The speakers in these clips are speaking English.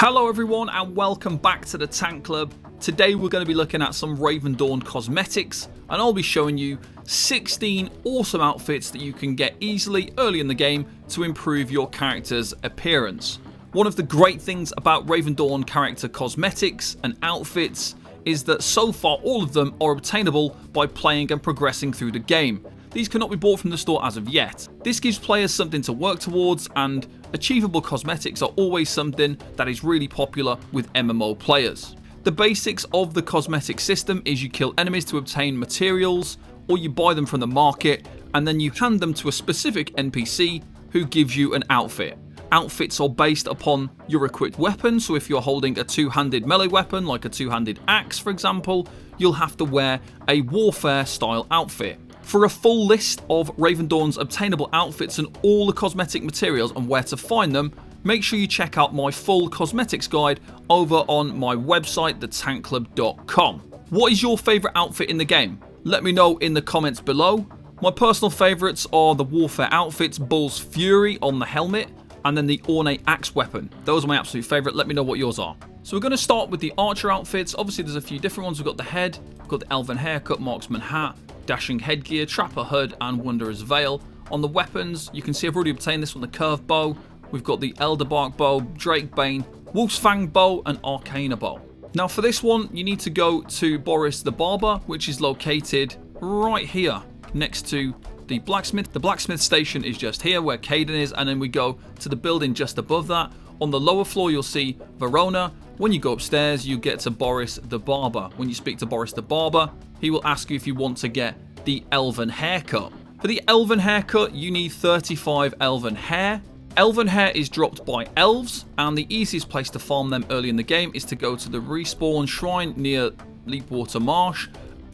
Hello everyone and welcome back to the Tank Club. Today we're going to be looking at some Ravendawn cosmetics and I'll be showing you 16 awesome outfits that you can get easily early in the game to improve your character's appearance. One of the great things about Ravendawn character cosmetics and outfits is that so far all of them are obtainable by playing and progressing through the game. These cannot be bought from the store as of yet. This gives players something to work towards, and achievable cosmetics are always something that is really popular with MMO players. The basics of the cosmetic system is you kill enemies to obtain materials, or you buy them from the market, and then you hand them to a specific NPC who gives you an outfit. Outfits are based upon your equipped weapon, so if you're holding a two-handed melee weapon, like a two-handed axe for example, you'll have to wear a warfare style outfit. For a full list of Ravendawn's obtainable outfits and all the cosmetic materials and where to find them, make sure you check out my full cosmetics guide over on my website, thetankclub.com. What is your favourite outfit in the game? Let me know in the comments below. My personal favourites are the warfare outfits, Bull's Fury on the helmet, and then the ornate axe weapon. Those are my absolute favourite. Let me know what yours are. So we're going to start with the archer outfits. Obviously there's a few different ones. We've got the head, we've got the elven haircut, marksman hat, dashing headgear, trapper hood, and wanderer's veil. On the weapons, you can see I've already obtained this one, the curved bow. We've got the elderbark bow, drake bane, wolf's fang bow, and arcana bow. Now for this one, you need to go to Boris the Barber, which is located right here next to the blacksmith. The blacksmith station is just here where Caden is, and then we go to the building just above that. On the lower floor, you'll see Verona. When you go upstairs, you get to Boris the Barber. When you speak to Boris the Barber, he will ask you if you want to get the elven haircut. For the elven haircut, you need 35 elven hair. Elven hair is dropped by elves, and the easiest place to farm them early in the game is to go to the respawn shrine near Leapwater Marsh.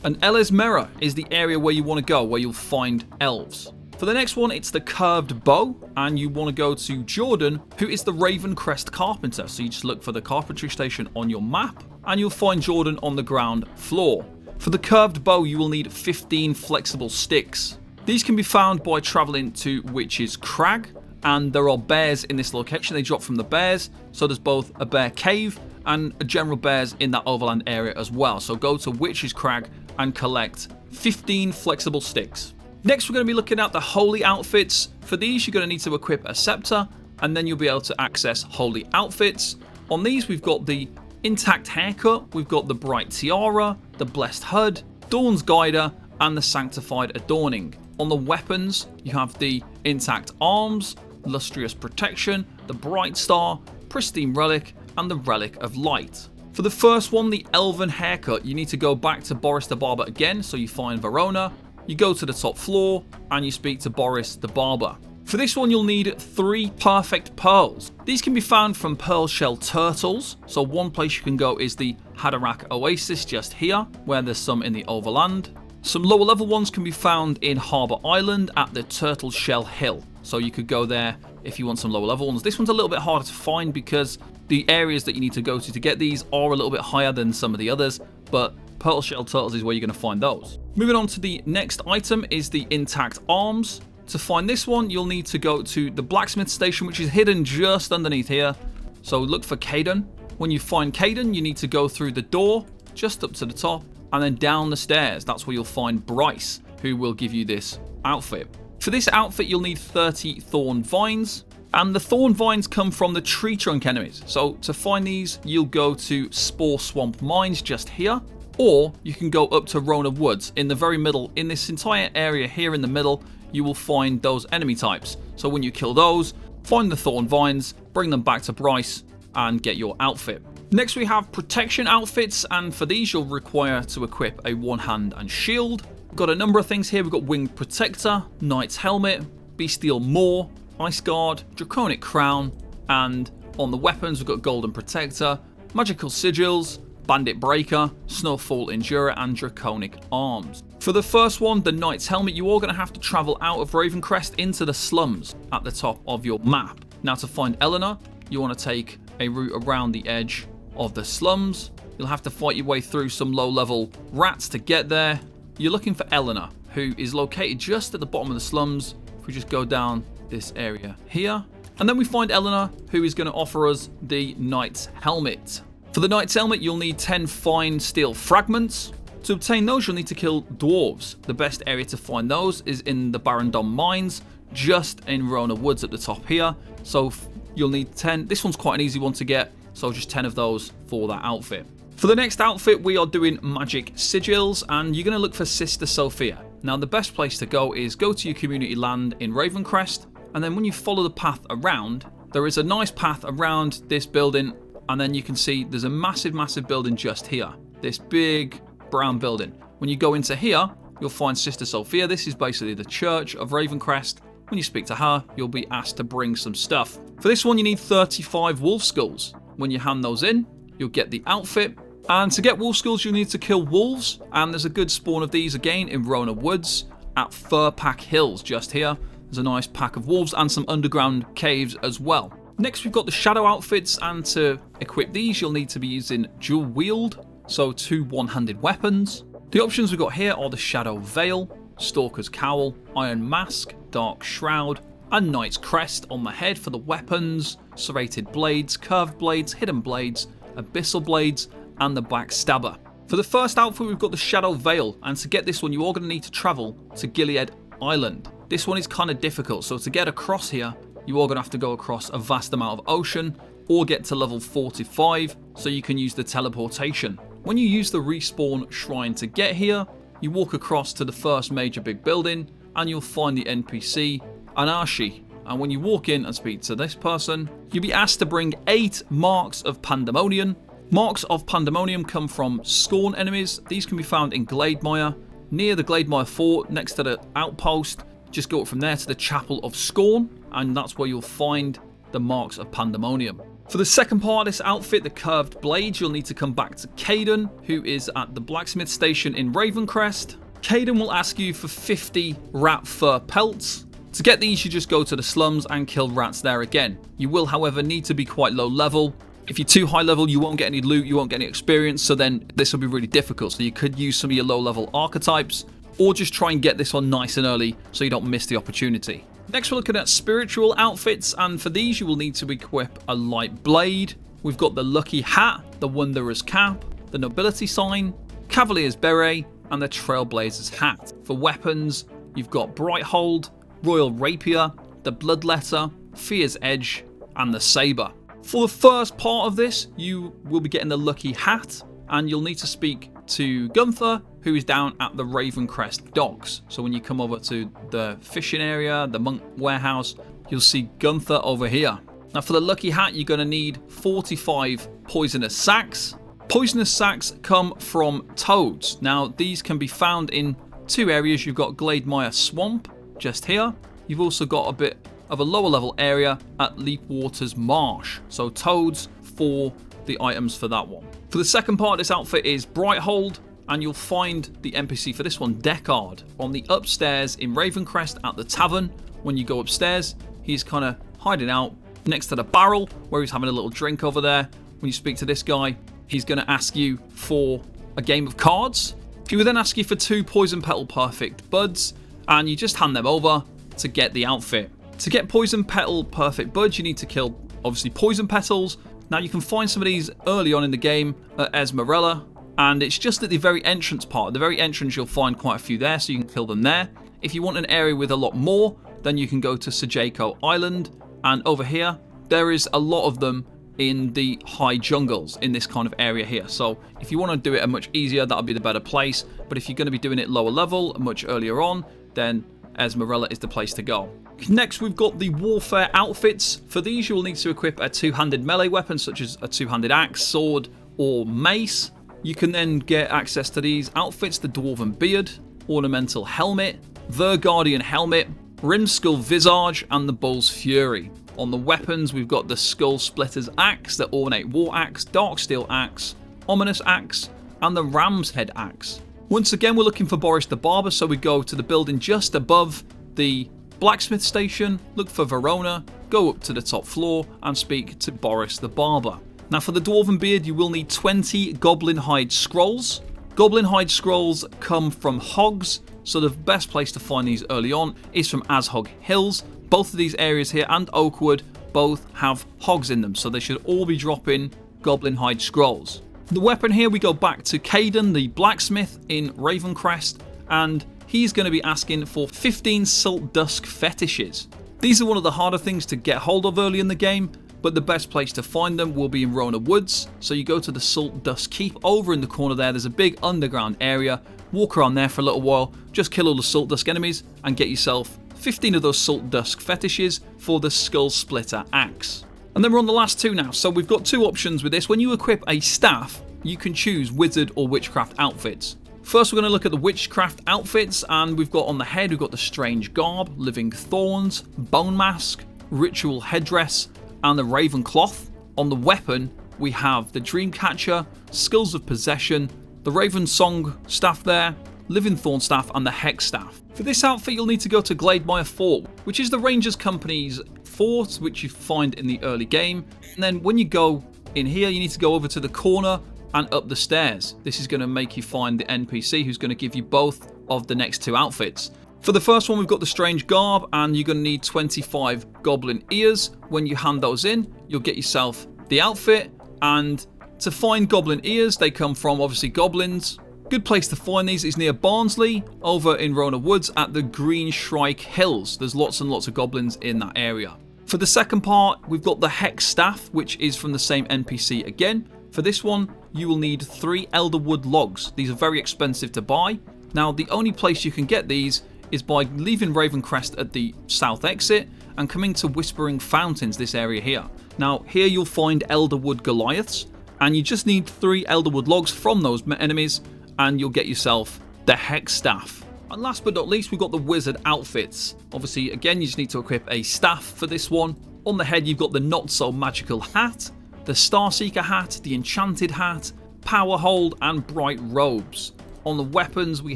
And Elesmera is the area where you want to go, where you'll find elves. For the next one, it's the curved bow, and you want to go to Jordan, who is the Ravencrest carpenter. So you just look for the carpentry station on your map, and you'll find Jordan on the ground floor. For the curved bow, you will need 15 flexible sticks. These can be found by traveling to Witch's Crag, and there are bears in this location. They drop from the bears, so there's both a bear cave and a general bears in that overland area as well. So go to Witch's Crag and collect 15 flexible sticks. Next, we're going to be looking at the holy outfits. For these, you're going to need to equip a scepter, and then you'll be able to access holy outfits. On these, we've got the intact haircut, we've got the bright tiara, the blessed hood, Dawn's Guider, and the sanctified adorning. On the weapons, you have the intact arms, lustrous protection, the bright star, pristine relic, and the relic of light. For the first one, the elven haircut, you need to go back to Boris the Barber again, so you find Verona, you go to the top floor, and you speak to Boris the Barber. For this one, you'll need 3 perfect pearls. These can be found from pearl shell turtles. So one place you can go is the Haderach Oasis just here, where there's some in the overland. Some lower level ones can be found in Harbour Island at the Turtle Shell Hill. So you could go there if you want some lower level ones. This one's a little bit harder to find because the areas that you need to go to get these are a little bit higher than some of the others, but pearl shell turtles is where you're going to find those. Moving on to the next item is the intact arms. To find this one, you'll need to go to the blacksmith station, which is hidden just underneath here. So look for Caden. When you find Caden, you need to go through the door, just up to the top, and then down the stairs. That's where you'll find Bryce, who will give you this outfit. For this outfit, you'll need 30 thorn vines, and the thorn vines come from the tree trunk enemies. So to find these, you'll go to Spore Swamp Mines just here, or you can go up to Rona Woods in the very middle. In this entire area here in the middle, you will find those enemy types. So when you kill those, find the thorn vines, bring them back to Bryce, and get your outfit. Next, we have protection outfits, and for these, you'll require to equip a one hand and shield. We've got a number of things here. We've got winged protector, knight's helmet, bestial maw, ice guard, draconic crown, and on the weapons, we've got golden protector, magical sigils, bandit breaker, snowfall endurer, and draconic arms. For the first one, the knight's helmet, you are going to have to travel out of Ravencrest into the slums at the top of your map. Now to find Eleanor, you want to take a route around the edge of the slums. You'll have to fight your way through some low level rats to get there. You're looking for Eleanor, who is located just at the bottom of the slums. If we just go down this area here, And then we find Eleanor, who is going to offer us the Knight's Helmet. For the Knight's Helmet, you'll need 10 fine steel fragments. To obtain those, you'll need to kill dwarves. The best area to find those is in the Ravendawn mines, just in Rona Woods at the top here. So you'll need 10. This one's quite an easy one to get, so just 10 of those for that outfit. For the next outfit, we are doing magic sigils, and you're going to look for Sister Sophia. Now, the best place to go is go to your community land in Ravencrest, and then when you follow the path around, there is a nice path around this building, and then you can see there's a massive building just here. This big brown building. When you go into here, you'll find Sister Sophia. This is basically the Church of Ravencrest. When you speak to her, you'll be asked to bring some stuff. For this one, you need 35 wolf skulls. When you hand those in, you'll get the outfit. And to get wolf skulls, you need to kill wolves. And there's a good spawn of these again in Rona Woods at Furpack Hills just here. There's a nice pack of wolves and some underground caves as well. Next, we've got the shadow outfits. And to equip these, you'll need to be using dual wield. So 2 one-handed weapons. The options we've got here are the Shadow Veil, Stalker's Cowl, Iron Mask, Dark Shroud, and Knight's Crest on the head for the weapons, Serrated Blades, Curved Blades, Hidden Blades, Abyssal Blades, and the Backstabber. For the first outfit, we've got the Shadow Veil, and to get this one, you are going to need to travel to Gilead Island. This one is kind of difficult, so to get across here, you are going to have to go across a vast amount of ocean, or get to level 45, so you can use the teleportation. When you use the respawn shrine to get here, you walk across to the first major big building, and you'll find the NPC, Anarshi. And when you walk in and speak to this person, you'll be asked to bring 8 Marks of Pandemonium. Marks of Pandemonium come from Scorn enemies. These can be found in Glademire, near the Glademire Fort, next to the outpost. Just go up from there to the Chapel of Scorn, and that's where you'll find the Marks of Pandemonium. For the second part of this outfit, the Curved Blades, you'll need to come back to Caden, who is at the blacksmith station in Ravencrest. Caden will ask you for 50 rat fur pelts. To get these, you just go to the slums and kill rats there again. You will, however, need to be quite low level. If you're too high level, you won't get any loot, you won't get any experience, so then this will be really difficult. So you could use some of your low level archetypes, or just try and get this one nice and early so you don't miss the opportunity. Next, we're looking at spiritual outfits, and for these you will need to equip a light blade. We've got the lucky hat, the wanderer's cap, the nobility sign, cavalier's beret, and the trailblazer's hat. For weapons, you've got bright hold, royal rapier, the bloodletter, fear's edge, and the saber. For the first part of this, you will be getting the lucky hat, and you'll need to speak to Gunther, who is down at the Ravencrest docks. So when you come over to the fishing area, the monk warehouse, you'll see Gunther over here. Now for the lucky hat, you're going to need 45 poisonous sacks. Poisonous sacks come from toads. Now these can be found in 2 areas. You've got Glademire Swamp just here. You've also got a bit of a lower level area at Leapwater's Marsh. So toads for the items for that one. For the second part of this outfit is Brighthold, and you'll find the NPC for this one, Deckard, on the upstairs in Ravencrest at the tavern. When you go upstairs, he's kind of hiding out next to the barrel where he's having a little drink over there. When you speak to this guy, he's going to ask you for a game of cards. He will then ask you for 2 Poison Petal Perfect Buds, and you just hand them over to get the outfit. To get Poison Petal Perfect Buds, you need to kill, obviously, Poison Petals. Now, you can find some of these early on in the game at Esmerella, and it's just at the very entrance part. At the very entrance, you'll find quite a few there, so you can kill them there. If you want an area with a lot more, then you can go to Sajako Island, and over here, there is a lot of them in the high jungles in this kind of area here. So if you want to do it a much easier, that'll be the better place. But if you're going to be doing it lower level, much earlier on, then Esmerella is the place to go. Next, we've got the warfare outfits. For these, you will need to equip a 2-handed melee weapon, such as a 2-handed axe, sword, or mace. You can then get access to these outfits: the Dwarven Beard, Ornamental Helmet, the Guardian Helmet, Rimskull Visage, and the Bull's Fury. On the weapons, we've got the Skull Splitter's Axe, the Ornate War Axe, Dark Steel Axe, Ominous Axe, and the Ram's Head Axe. Once again, we're looking for Boris the Barber, so we go to the building just above the blacksmith station, look for Verona, go up to the top floor, and speak to Boris the Barber. Now for the Dwarven Beard, you will need 20 Goblin Hide Scrolls. Goblin Hide Scrolls come from hogs, so the best place to find these early on is from Ashog Hills. Both of these areas here and Oakwood both have hogs in them, so they should all be dropping goblin hide scrolls. The weapon here, we go back to Caden, the blacksmith in Ravencrest, and he's going to be asking for 15 Salt Dusk fetishes. These are one of the harder things to get hold of early in the game, but the best place to find them will be in Rona Woods. So you go to the Salt Dusk Keep over in the corner there. There's a big underground area. Walk around there for a little while, just kill all the Salt Dusk enemies and get yourself 15 of those Salt Dusk fetishes for the Skull Splitter Axe. And then we're on the last two now. So we've got two options with this. When you equip a staff, you can choose Wizard or Witchcraft outfits. First, we're going to look at the Witchcraft outfits, and we've got on the head, we've got the Strange Garb, Living Thorns, Bone Mask, Ritual Headdress, and the Raven Cloth. On the weapon, we have the Dreamcatcher, Skills of Possession, the Raven Song Staff there, Living Thorn Staff, and the Hex Staff. For this outfit, you'll need to go to Glademire Fort, which is the Rangers Company's fort, which you find in the early game. And then when you go in here, you need to go over to the corner and up the stairs. This is going to make you find the NPC who's going to give you both of the next two outfits. For the first one, we've got the Strange Garb, and you're going to need 25 Goblin Ears. When you hand those in, you'll get yourself the outfit. And to find Goblin Ears, they come from, obviously, goblins. Good place to find these is near Barnsley, over in Rona Woods at the Green Shrike Hills. There's lots and lots of goblins in that area. For the second part, we've got the Hex Staff, which is from the same NPC again. For this one, you will need 3 Elderwood logs. These are very expensive to buy. Now, the only place you can get these is by leaving Ravencrest at the south exit and coming to Whispering Fountains, this area here. Now, here you'll find Elderwood Goliaths, and you just need 3 Elderwood logs from those enemies, and you'll get yourself the Hex Staff. And last but not least, we've got the Wizard outfits. Obviously, again, you just need to equip a staff for this one. On the head, you've got the Not So Magical Hat, the Starseeker Hat, the Enchanted Hat, Power Hold, and Bright Robes. On the weapons, we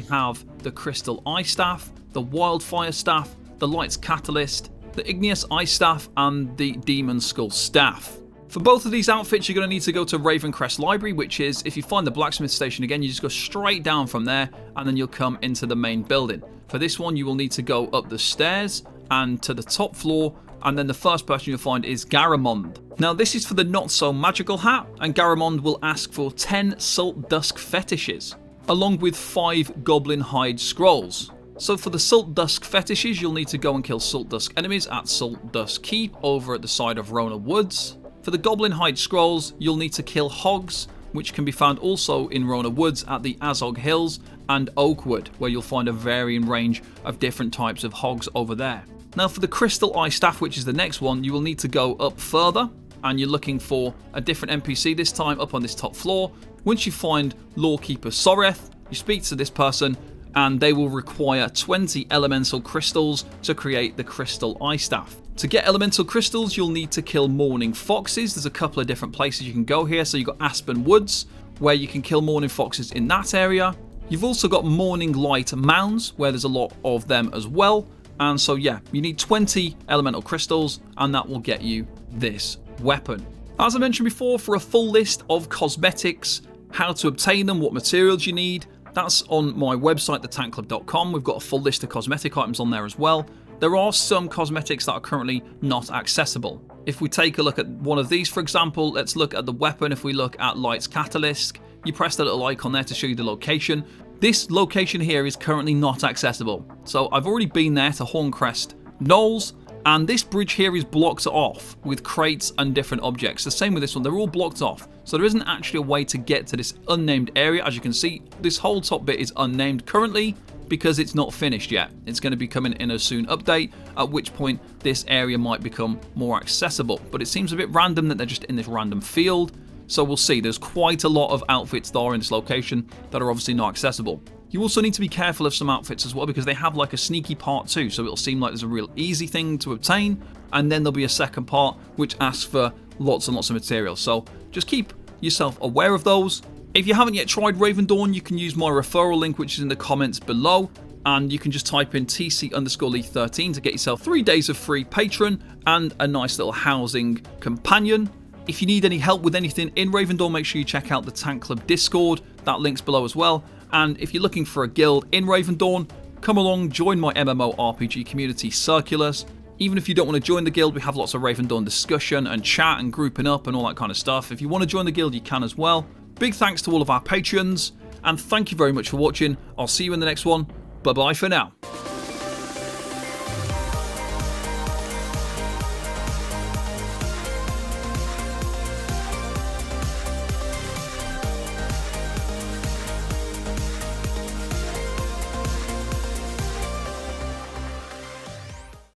have the Crystal Eye Staff, the Wildfire Staff, the Light's Catalyst, the Igneous Eye Staff, and the Demon Skull Staff. For both of these outfits, you're going to need to go to Ravencrest Library, which is, if you find the blacksmith station again, you just go straight down from there, and then you'll come into the main building. For this one, you will need to go up the stairs and to the top floor, and then the first person you'll find is Garamond. Now, this is for the Not So Magical Hat, and Garamond will ask for 10 Salt Dusk fetishes, along with 5 Goblin Hide scrolls. So for the Salt Dusk fetishes, you'll need to go and kill Salt Dusk enemies at Salt Dusk Keep over at the side of Rona Woods. For the Goblin Hide scrolls, you'll need to kill hogs, which can be found also in Rona Woods at the Azog Hills and Oakwood, where you'll find a varying range of different types of hogs over there. Now, for the Crystal Eye Staff, which is the next one, you will need to go up further, and you're looking for a different NPC this time up on this top floor. Once you find Lawkeeper Soreth, you speak to this person, and they will require 20 elemental crystals to create the Crystal Eye Staff. To get elemental crystals, you'll need to kill Morning Foxes. There's a couple of different places you can go here. So you've got Aspen Woods, where you can kill Morning Foxes in that area. You've also got Morning Light Mounds, where there's a lot of them as well. And so yeah, you need 20 elemental crystals, and that will get you this weapon. As I mentioned before, for a full list of cosmetics, how to obtain them, what materials you need, that's on my website, thetankclub.com. We've got a full list of cosmetic items on there as well. There are some cosmetics that are currently not accessible. If we take a look at one of these, for example, let's look at the weapon. If we look at Light's Catalyst, you press the little icon there to show you the location. This location here is currently not accessible. So I've already been there to Horncrest Knolls, and this bridge here is blocked off with crates and different objects. The same with this one, they're all blocked off. So there isn't actually a way to get to this unnamed area. As you can see, this whole top bit is unnamed currently because it's not finished yet. It's going to be coming in a soon update, at which point this area might become more accessible. But it seems a bit random that they're just in this random field. So we'll see. There's quite a lot of outfits that are in this location that are obviously not accessible. You also need to be careful of some outfits as well, because they have like a sneaky part too, so it'll seem like there's a real easy thing to obtain, and then there'll be a second part which asks for lots and lots of material. So just keep yourself aware of those. If you haven't yet tried Ravendawn, you can use my referral link, which is in the comments below, and you can just type in TC_Lee13 to get yourself 3 days of free Patron and a nice little housing companion. If you need any help with anything in Ravendawn, make sure you check out the Tank Club Discord. That link's below as well. And if you're looking for a guild in Ravendawn, come along, join my MMORPG community, Circulus. Even if you don't want to join the guild, we have lots of Ravendawn discussion and chat and grouping up and all that kind of stuff. If you want to join the guild, you can as well. Big thanks to all of our patrons, and thank you very much for watching. I'll see you in the next one. Bye bye for now.